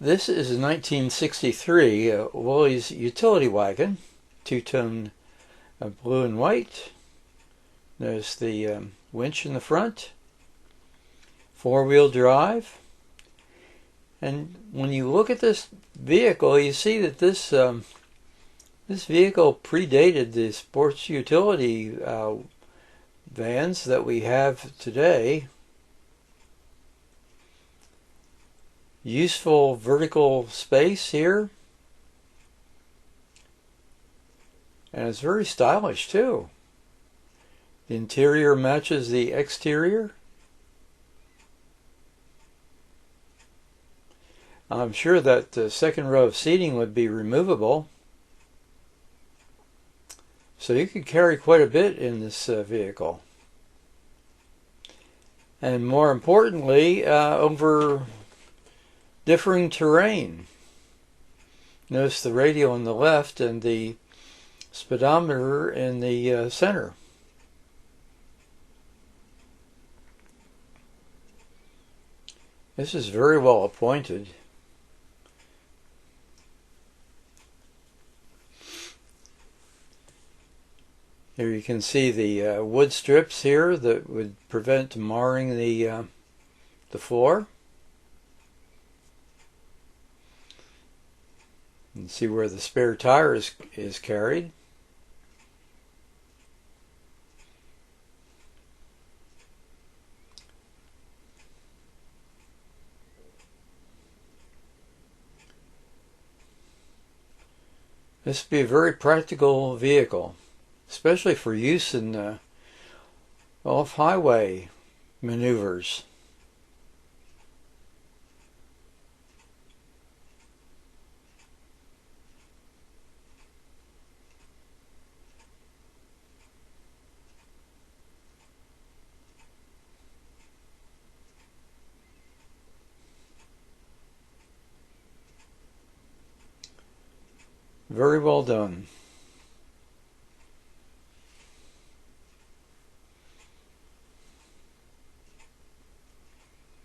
This is a 1963 Willys utility wagon, two-tone blue and white. There's the winch in the front, four-wheel drive. And when you look at this vehicle, you see that this vehicle predated the sports utility vans that we have today. Useful vertical space here, and it's very stylish too. The interior matches the exterior. I'm sure that the second row of seating would be removable, so you could carry quite a bit in this vehicle. And more importantly, over differing terrain. Notice the radio on the left and the speedometer in the center. This is very well appointed. Here you can see the wood strips here that would prevent marring the floor. And see where the spare tire is carried. This would be a very practical vehicle, especially for use in off-highway maneuvers. Very well done.